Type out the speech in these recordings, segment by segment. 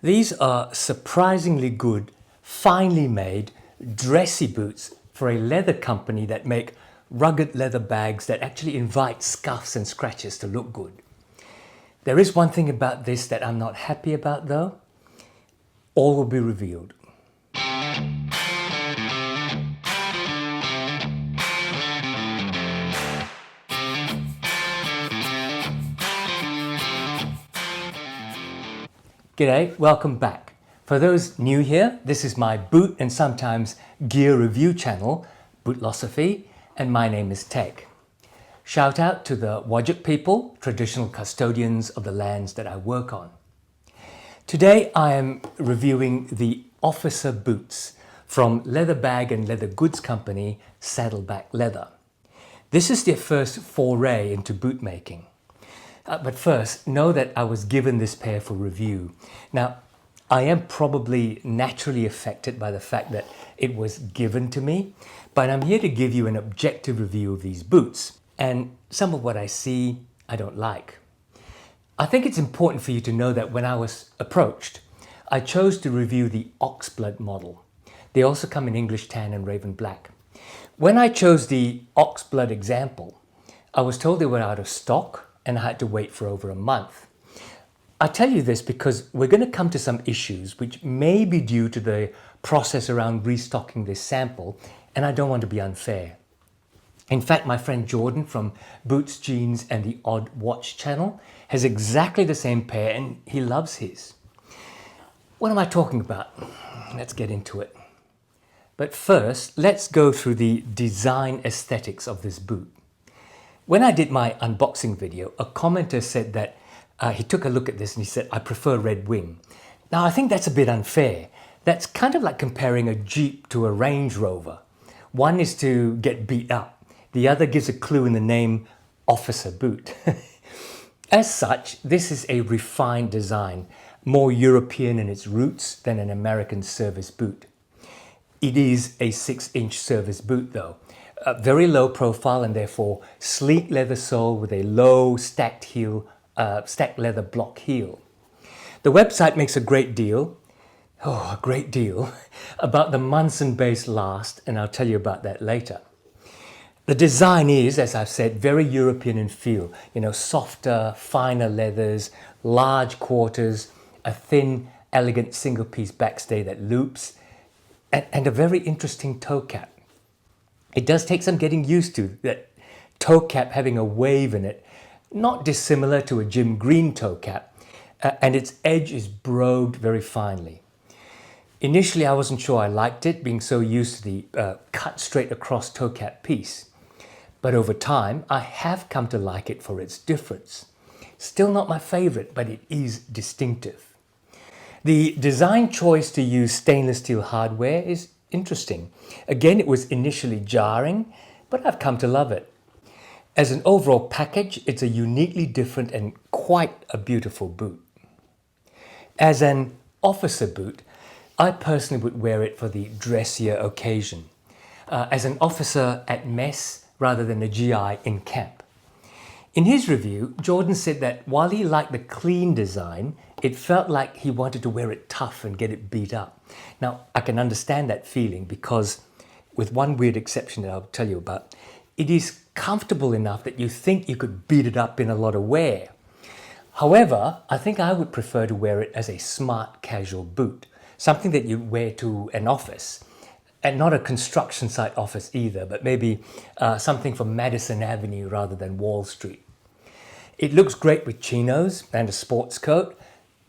These are surprisingly good, finely made, dressy boots for a leather company that make rugged leather bags that actually invite scuffs and scratches to look good. There is one thing about this that I'm not happy about though. All will be revealed. G'day, welcome back. For those new here, this is my boot and sometimes gear review channel, Bootlosophy, and my name is Teg. Shout out to the Wajak people, traditional custodians of the lands that I work on. Today I am reviewing the officer boots from leather bag and leather goods company Saddleback Leather. This is their first foray into boot making. But first, know that I was given this pair for review. Now, I am probably naturally affected by the fact that it was given to me, but I'm here to give you an objective review of these boots, and some of what I see, I don't like. I think it's important for you to know that when I was approached, I chose to review the Oxblood model. They also come in English tan and raven black. When I chose the Oxblood example, I was told they were out of stock, and I had to wait for over a month. I tell you this because we're going to come to some issues which may be due to the process around restocking this sample, and I don't want to be unfair. In fact, my friend Jordan from Boots, Jeans and the Odd Watch channel has exactly the same pair and he loves his. What am I talking about? Let's get into it. But first, let's go through the design aesthetics of this boot. When I did my unboxing video, a commenter said that he took a look at this and he said, I prefer Red Wing. Now, I think that's a bit unfair. That's kind of like comparing a Jeep to a Range Rover. One is to get beat up. The other gives a clue in the name officer boot. As such, this is a refined design, more European in its roots than an American service boot. It is a 6-inch service boot though. Very low profile and therefore sleek leather sole with a low stacked leather block heel. The website makes a great deal, about the Munson-based last, and I'll tell you about that later. The design is, as I've said, very European in feel. You know, softer, finer leathers, large quarters, a thin, elegant single-piece backstay that loops, and a very interesting toe cap. It does take some getting used to, that toe cap having a wave in it, not dissimilar to a Jim Green toe cap, and its edge is brogued very finely. Initially, I wasn't sure I liked it, being so used to the cut straight across toe cap piece. But over time, I have come to like it for its difference. Still not my favorite, but it is distinctive. The design choice to use stainless steel hardware is interesting. Again, it was initially jarring, but I've come to love it. As an overall package, it's a uniquely different and quite a beautiful boot. As an officer boot, I personally would wear it for the dressier occasion. As an officer at mess rather than a GI in camp. In his review, Jordan said that while he liked the clean design, it felt like he wanted to wear it tough and get it beat up. Now, I can understand that feeling because, with one weird exception that I'll tell you about, it is comfortable enough that you think you could beat it up in a lot of wear. However, I think I would prefer to wear it as a smart casual boot, something that you wear to an office, and not a construction site office either, but maybe something from Madison Avenue rather than Wall Street. It looks great with chinos and a sports coat,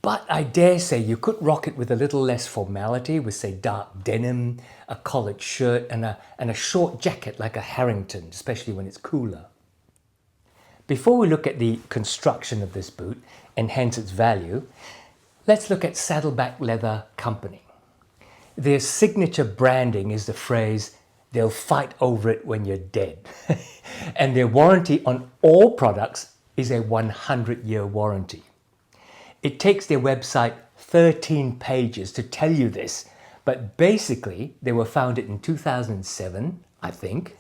but I dare say you could rock it with a little less formality with, say, dark denim, a collared shirt, and a short jacket like a Harrington, especially when it's cooler. Before we look at the construction of this boot, and hence its value, let's look at Saddleback Leather Company. Their signature branding is the phrase, "They'll fight over it when you're dead." And their warranty on all products is a 100-year warranty. It takes their website 13 pages to tell you this, but basically they were founded in 2007, I think.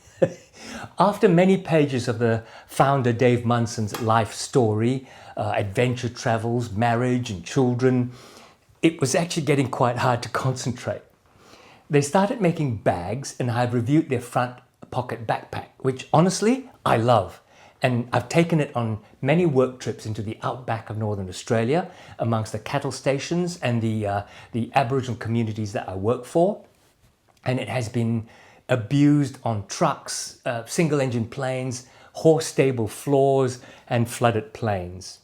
After many pages of the founder Dave Munson's life story, adventure travels, marriage and children, it was actually getting quite hard to concentrate. They started making bags, and I've reviewed their front pocket backpack, which honestly, I love. And I've taken it on many work trips into the outback of Northern Australia, amongst the cattle stations and the Aboriginal communities that I work for. And it has been abused on trucks, single-engine planes, horse stable floors, and flooded plains.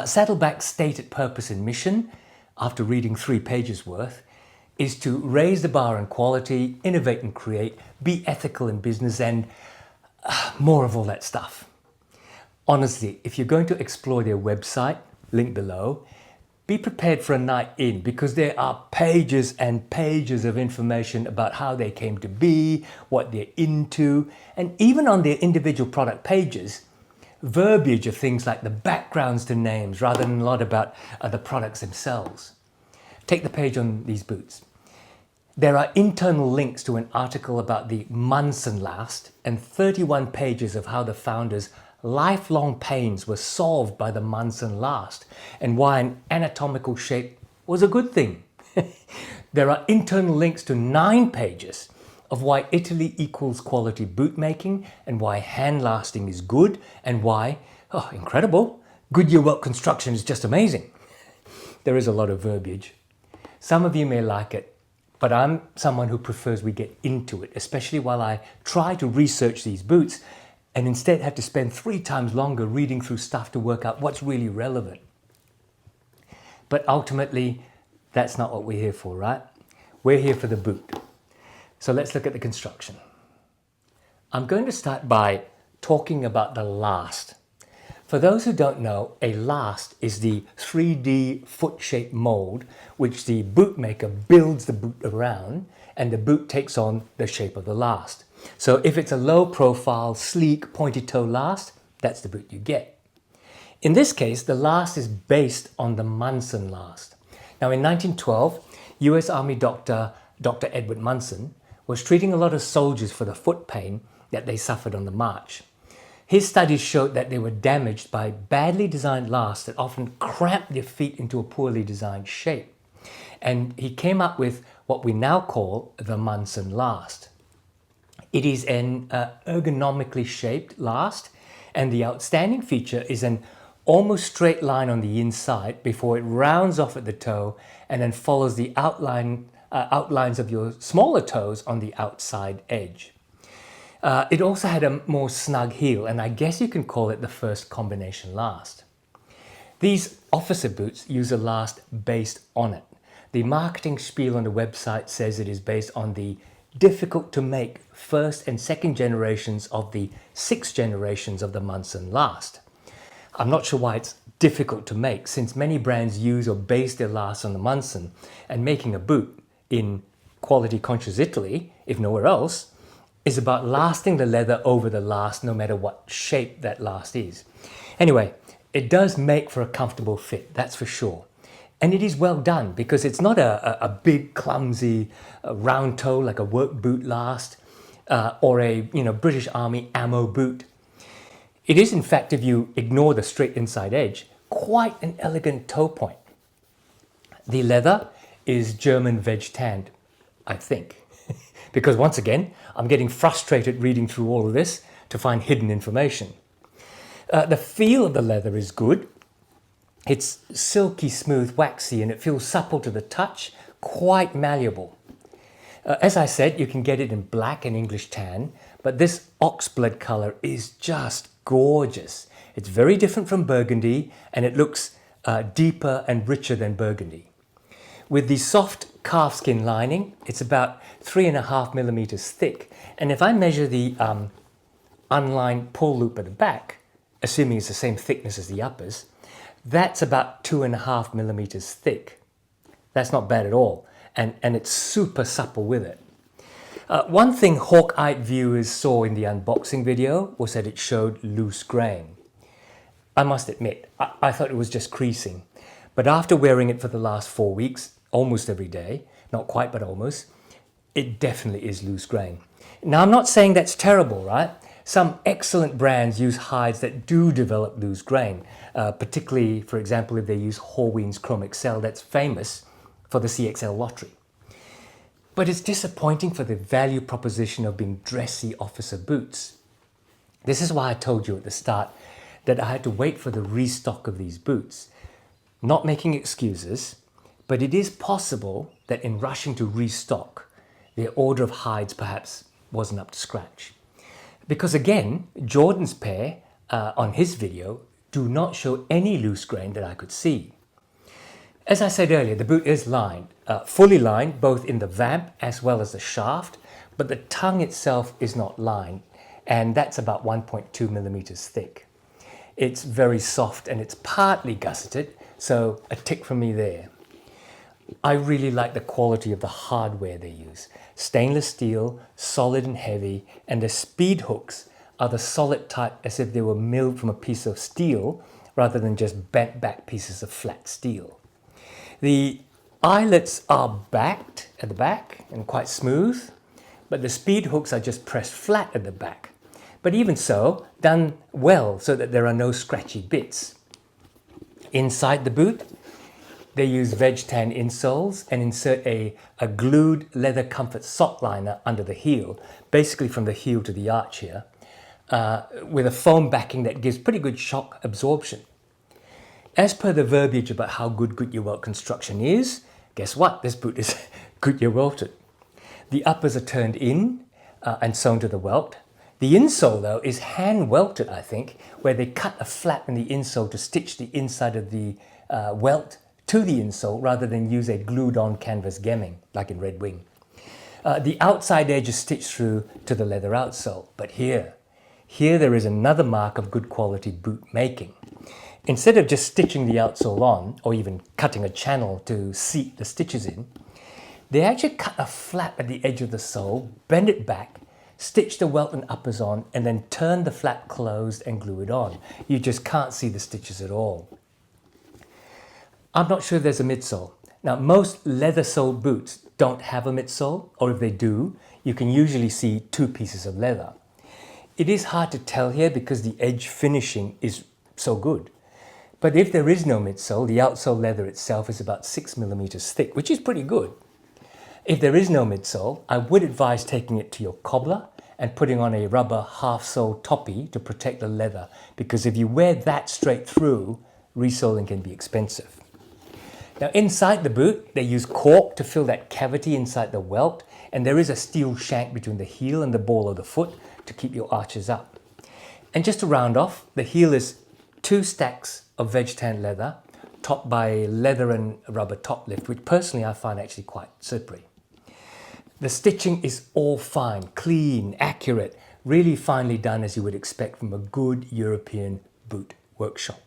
Saddleback's stated purpose and mission, after reading 3 pages worth, is to raise the bar in quality, innovate and create, be ethical in business, and more of all that stuff. Honestly, if you're going to explore their website, link below, be prepared for a night in, because there are pages and pages of information about how they came to be, what they're into, and even on their individual product pages, verbiage of things like the backgrounds to names rather than a lot about the products themselves. Take the page on these boots. There are internal links to an article about the Munson last and 31 pages of how the founders' lifelong pains were solved by the Munson last and why an anatomical shape was a good thing. There are internal links to 9 pages of why Italy equals quality boot making and why hand lasting is good and why, oh, incredible, Goodyear welt construction is just amazing. There is a lot of verbiage. Some of you may like it, but I'm someone who prefers we get into it, especially while I try to research these boots and instead have to spend 3 times longer reading through stuff to work out what's really relevant. But ultimately, that's not what we're here for, right? We're here for the boot. So let's look at the construction. I'm going to start by talking about the last. For those who don't know, a last is the 3D foot-shaped mold which the bootmaker builds the boot around, and the boot takes on the shape of the last. So if it's a low-profile, sleek, pointy-toe last, that's the boot you get. In this case, the last is based on the Munson last. Now in 1912, US Army Dr. Edward Munson was treating a lot of soldiers for the foot pain that they suffered on the march. His studies showed that they were damaged by badly designed lasts that often cramped their feet into a poorly designed shape. And he came up with what we now call the Munson last. It is an ergonomically shaped last, and the outstanding feature is an almost straight line on the inside before it rounds off at the toe and then follows the outlines of your smaller toes on the outside edge. It also had a more snug heel, and I guess you can call it the first combination last. These officer boots use a last based on it. The marketing spiel on the website says it is based on the difficult to make first and second generations of the 6 generations of the Munson last. I'm not sure why it's difficult to make, since many brands use or base their last on the Munson, and making a boot in quality conscious Italy, if nowhere else, is about lasting the leather over the last no matter what shape that last is. Anyway, it does make for a comfortable fit, that's for sure. And it is well done because it's not a big, clumsy, round toe like a work boot last or a British Army ammo boot. It is, in fact, if you ignore the straight inside edge, quite an elegant toe point. The leather is German veg tanned, I think. Because once again, I'm getting frustrated reading through all of this to find hidden information. The feel of the leather is good. It's silky, smooth, waxy, and it feels supple to the touch, quite malleable. As I said, you can get it in black and English tan, but this Oxblood color is just gorgeous. It's very different from burgundy, and it looks deeper and richer than burgundy. With the soft calfskin lining, it's about 3.5 millimeters thick. And if I measure the unlined pull loop at the back, assuming it's the same thickness as the uppers, that's about 2.5 millimeters thick. That's not bad at all. And it's super supple with it. One thing hawk-eyed viewers saw in the unboxing video was that it showed loose grain. I must admit, I thought it was just creasing. But after wearing it for the last 4 weeks, almost every day, not quite but almost, it definitely is loose grain. Now I'm not saying that's terrible, right? Some excellent brands use hides that do develop loose grain, particularly, for example, if they use Horween's Chrome Excel, that's famous for the CXL lottery. But it's disappointing for the value proposition of being dressy officer boots. This is why I told you at the start that I had to wait for the restock of these boots. Not making excuses, but it is possible that in rushing to restock, their order of hides perhaps wasn't up to scratch. Because again, Jordan's pair on his video do not show any loose grain that I could see. As I said earlier, the boot is lined, fully lined, both in the vamp as well as the shaft, but the tongue itself is not lined, and that's about 1.2 millimeters thick. It's very soft and it's partly gusseted, so a tick from me there. I really like the quality of the hardware they use. Stainless steel, solid and heavy, and the speed hooks are the solid type as if they were milled from a piece of steel rather than just bent back pieces of flat steel. The eyelets are backed at the back and quite smooth, but the speed hooks are just pressed flat at the back. But even so, done well so that there are no scratchy bits. Inside the boot, they use veg tan insoles and insert a glued leather comfort sock liner under the heel, basically from the heel to the arch here, with a foam backing that gives pretty good shock absorption. As per the verbiage about how good Goodyear welt construction is, guess what? This boot is Goodyear welted. The uppers are turned in and sewn to the welt. The insole, though, is hand welted, I think, where they cut a flap in the insole to stitch the inside of the welt to the insole rather than use a glued-on canvas gemming, like in Red Wing. The outside edge is stitched through to the leather outsole, but here there is another mark of good quality boot making. Instead of just stitching the outsole on, or even cutting a channel to seat the stitches in, they actually cut a flap at the edge of the sole, bend it back, stitch the welt and uppers on, and then turn the flap closed and glue it on. You just can't see the stitches at all. I'm not sure there's a midsole. Now, most leather-soled boots don't have a midsole, or if they do, you can usually see two pieces of leather. It is hard to tell here because the edge finishing is so good. But if there is no midsole, the outsole leather itself is about 6 millimeters thick, which is pretty good. If there is no midsole, I would advise taking it to your cobbler and putting on a rubber half-sole toppy to protect the leather, because if you wear that straight through, resoling can be expensive. Now inside the boot, they use cork to fill that cavity inside the welt, and there is a steel shank between the heel and the ball of the foot to keep your arches up. And just to round off, the heel is 2 stacks of veg tan leather, topped by a leather and rubber top lift, which personally I find actually quite slippery. The stitching is all fine, clean, accurate, really finely done as you would expect from a good European boot workshop.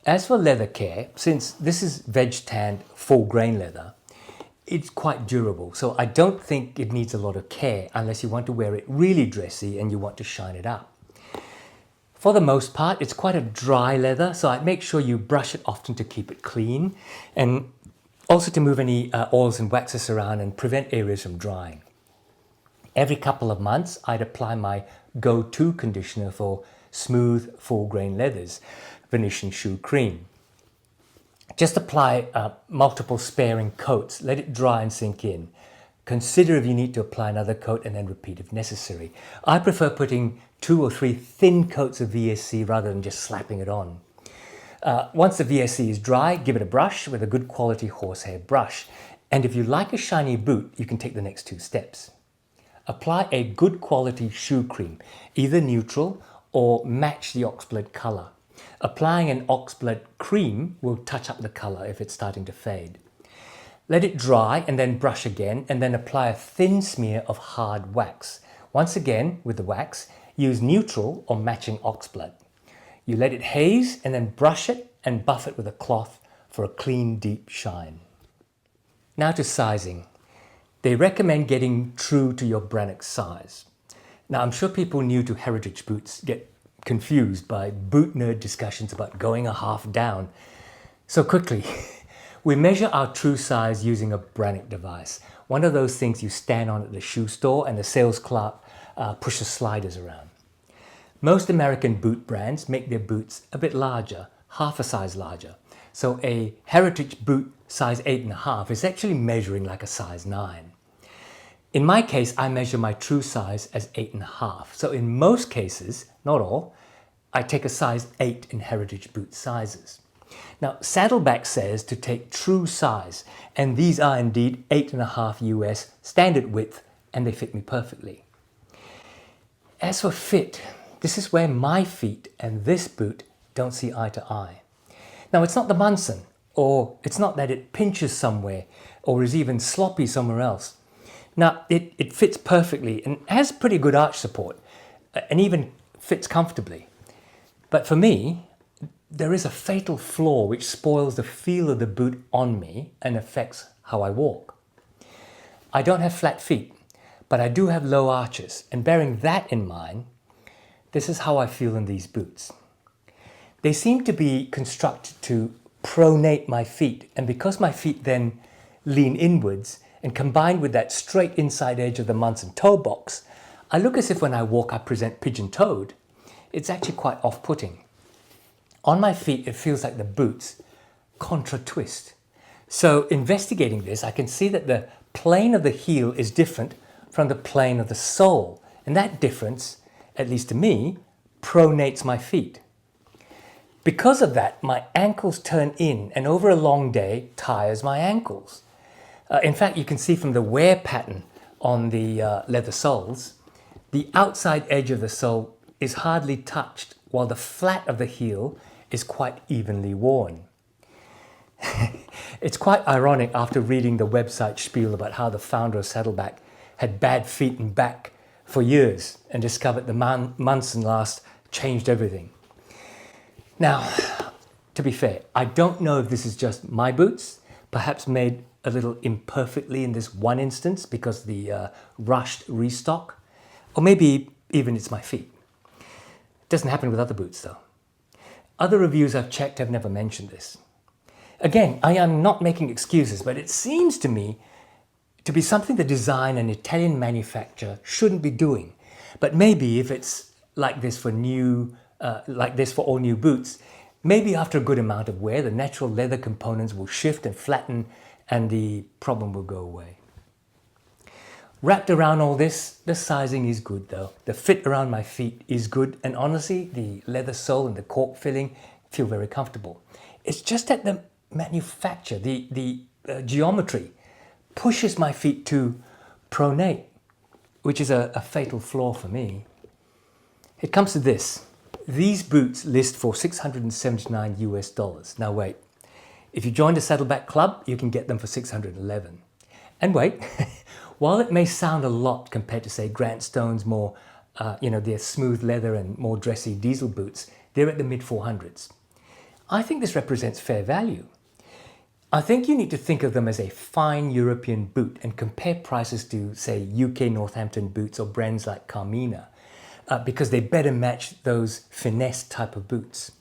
As for Leathercare, since this is veg tanned full grain leather, it's quite durable, so I don't think it needs a lot of care unless you want to wear it really dressy and you want to shine it up. For the most part, it's quite a dry leather, so I'd make sure you brush it often to keep it clean, and also to move any oils and waxes around and prevent areas from drying. Every couple of months, I'd apply my go-to conditioner for smooth, full-grain leathers, Venetian Shoe Cream. Just apply multiple sparing coats, let it dry and sink in. Consider if you need to apply another coat and then repeat if necessary. I prefer putting 2 or 3 thin coats of VSC rather than just slapping it on. Once the VSC is dry, give it a brush with a good quality horsehair brush. And if you like a shiny boot, you can take the next 2 steps. Apply a good quality shoe cream, either neutral or match the Oxblood color. Applying an Oxblood cream will touch up the color if it's starting to fade. Let it dry and then brush again, and then apply a thin smear of hard wax. Once again, with the wax, use neutral or matching Oxblood. You let it haze and then brush it and buff it with a cloth for a clean, deep shine. Now to sizing. They recommend getting true to your Brannock size. Now, I'm sure people new to heritage boots get confused by boot nerd discussions about going a half down. So quickly, we measure our true size using a Brannock device. One of those things you stand on at the shoe store and the sales clerk pushes sliders around. Most American boot brands make their boots a bit larger, half a size larger. So a heritage boot size 8.5 is actually measuring like a size 9. In my case, I measure my true size as 8.5. So in most cases, not all, I take a size 8 in heritage boot sizes. Now, Saddleback says to take true size, and these are indeed 8.5 US standard width, and they fit me perfectly. As for fit, this is where my feet and this boot don't see eye to eye. Now, it's not the Munson, or it's not that it pinches somewhere, or is even sloppy somewhere else. Now, it fits perfectly and has pretty good arch support, and even fits comfortably. But for me, there is a fatal flaw which spoils the feel of the boot on me and affects how I walk. I don't have flat feet, but I do have low arches, and bearing that in mind, this is how I feel in these boots. They seem to be constructed to pronate my feet, and because my feet then lean inwards, and combined with that straight inside edge of the Munson toe box, I look as if when I walk I present pigeon-toed. It's actually quite off-putting. On my feet, it feels like the boots contra-twist. So investigating this, I can see that the plane of the heel is different from the plane of the sole. And that difference, at least to me, pronates my feet. Because of that, my ankles turn in, and over a long day, tires my ankles. In fact, you can see from the wear pattern on the leather soles, the outside edge of the sole is hardly touched, while the flat of the heel is quite evenly worn. It's quite ironic after reading the website spiel about how the founder of Saddleback had bad feet and back for years and discovered the Munson last changed everything. Now, to be fair, I don't know if this is just my boots, perhaps made a little imperfectly in this one instance because of the rushed restock, or maybe even it's my feet. It doesn't happen with other boots though. Other reviews I've checked have never mentioned this. Again, I am not making excuses, but it seems to me to be something the design and Italian manufacturer shouldn't be doing. But maybe if it's like this for all new boots, maybe after a good amount of wear, the natural leather components will shift and flatten and the problem will go away. Wrapped around all this, the sizing is good though. The fit around my feet is good, and honestly, the leather sole and the cork filling feel very comfortable. It's just that the manufacture, the geometry pushes my feet to pronate, which is a fatal flaw for me. It comes to this. These boots list for $679 US. Now wait, if you join the Saddleback Club, you can get them for $611. And wait, while it may sound a lot compared to say Grant Stone's more, their smooth leather and more dressy diesel boots, they're at the mid 400s. I think this represents fair value. I think you need to think of them as a fine European boot and compare prices to, say, UK Northampton boots or brands like Carmina, because they better match those finesse type of boots.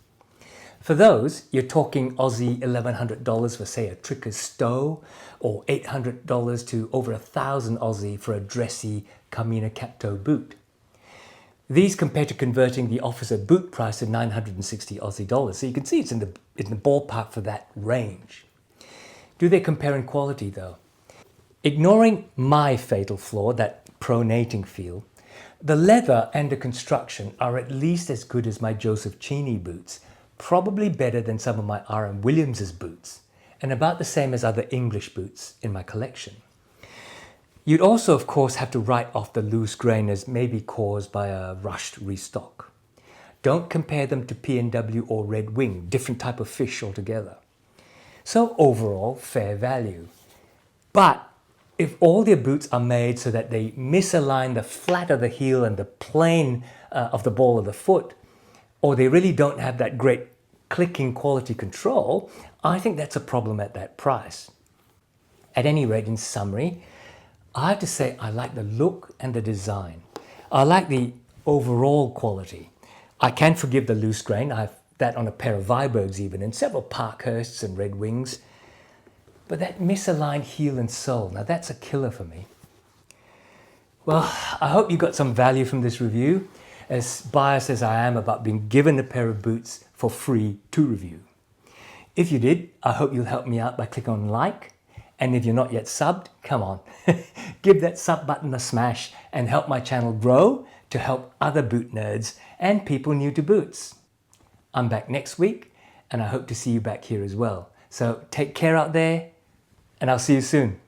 For those, you're talking Aussie $1,100 for, say, a Tricker's Stow, or $800 to over 1,000 Aussie for a dressy Carmina cap-toe boot. These compare to converting the officer boot price to 960 Aussie dollars. So you can see it's in the ballpark for that range. Do they compare in quality though? Ignoring my fatal flaw, that pronating feel, the leather and the construction are at least as good as my Joseph Cheney boots, probably better than some of my R.M. Williams's boots, and about the same as other English boots in my collection. You'd also, of course, have to write off the loose grain as maybe caused by a rushed restock. Don't compare them to P&W or Red Wing, different type of fish altogether. So overall, fair value. But if all their boots are made so that they misalign the flat of the heel and the plane of the ball of the foot, or they really don't have that great clicking quality control, I think that's a problem at that price. At any rate, in summary, I have to say I like the look and the design. I like the overall quality. I can forgive the loose grain. I have that on a pair of Vibergs even, and several Parkhursts and Red Wings. But that misaligned heel and sole, now that's a killer for me. Well, I hope you got some value from this review. as biased as I am about being given a pair of boots for free to review. If you did, I hope you'll help me out by clicking on like. And if you're not yet subbed, come on, give that sub button a smash and help my channel grow to help other boot nerds and people new to boots. I'm back next week and I hope to see you back here as well. So take care out there and I'll see you soon.